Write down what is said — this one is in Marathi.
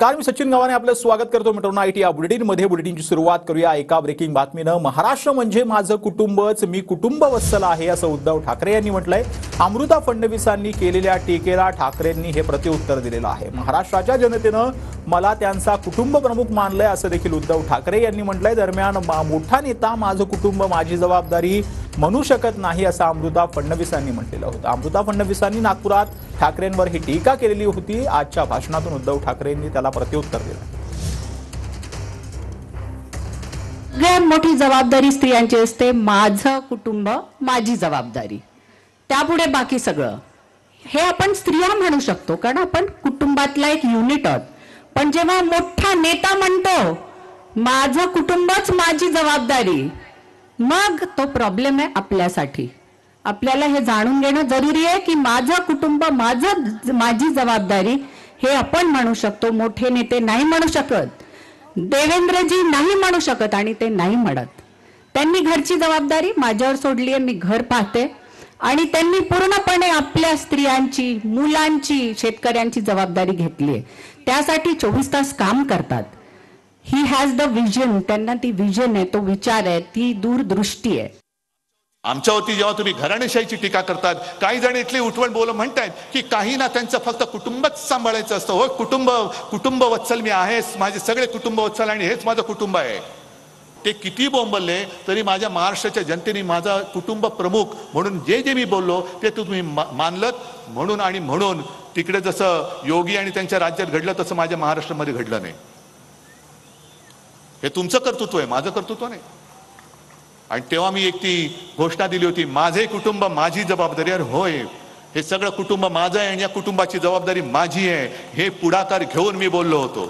नमस्कार, मी सचिन गव्हाणे आपलं स्वागत करतो मित्रांनो आयटी या बुलेटिनमध्ये. बुलेटिनची सुरुवात करूया एका ब्रेकिंग बातमीनं. महाराष्ट्र म्हणजे माझं कुटुंबच, मी कुटुंब वत्सल आहे असं उद्धव ठाकरे यांनी म्हटलंय. अमृता फडणवीसांनी केलेल्या टीकेला ठाकरेंनी हे प्रत्युत्तर दिलेलं आहे. महाराष्ट्राच्या जनतेनं मला त्यांचा कुटुंब प्रमुख मानलंय असं देखील उद्धव ठाकरे यांनी म्हटलंय. दरम्यान मोठा नेता माझं कुटुंब माझी जबाबदारी म्हणू शकत नाही असं अमृता फडणवीसांनी म्हटलेलं होतं. अमृता फडणवीसांनी नागपुरात ठाकरेंवर ही टीका केलेली होती. आजच्या भाषणातून उद्धव ठाकरेंनी त्याला प्रत्युत्तर दिलं. सगळ्यात मोठी जबाबदारी स्त्रियांची असते. माझं कुटुंब माझी जबाबदारी, त्यापुढे बाकी सगळं. हे आपण स्त्रिया म्हणू शकतो कारण आपण कुटुंबातला एक युनिट आहोत. पण जेव्हा मोठा नेता म्हणतो माझं कुटुंबच माझी जबाबदारी, मग तो प्रॉब्लेम आहे आपल्यासाठी. आपल्याला हे जाणून घेणं जरुरी आहे की माझं कुटुंब माझी जबाबदारी हे आपण म्हणू शकतो. मोठे नेते नाही म्हणू शकत, देवेंद्रजी नाही म्हणू शकत आणि ते नाही म्हणत. त्यांनी घरची जबाबदारी माझ्यावर सोडली आहे, मी घर पाहते आणि त्यांनी पूर्णपणे आपल्या स्त्रियांची, मुलांची, शेतकऱ्यांची जबाबदारी घेतली आहे. त्यासाठी 24 तास काम करतात. ही हॅज द विजन, त्यांना ती विजन आहे, तो विचार आहे, ती दूरदृष्टी आहे. आमच्यावरती जेव्हा तुम्ही घराणेशाहीची टीका करतात, काही जण इथले उठवण बोल म्हणतायत की काही ना त्यांचं फक्त कुटुंबच सांभाळायचं असतं. हो, कुटुंब वत्सल मी आहेच, माझे सगळे कुटुंब वत्सल आणि हेच माझं कुटुंब आहे. ते किती बोंबलले तरी माझ्या महाराष्ट्राच्या जनतेने माझा कुटुंब प्रमुख म्हणून जे मी बोललो ते तुम्ही मानलत. म्हणून तिकडे जसं योगी आणि त्यांच्या राज्यात घडलं तसं माझ्या महाराष्ट्रामध्ये घडलं नाही. हे तुमचं कर्तृत्व आहे, माझं कर्तृत्व नाही. आणि तेव्हा मी एक ती घोषणा दिली होती, माझे कुटुंब माझी जबाबदारी. अरे होय, हे सगळं कुटुंब माझं आहे आणि या कुटुंबाची जबाबदारी माझी आहे, हे पुढाकार घेऊन मी बोललो होतो.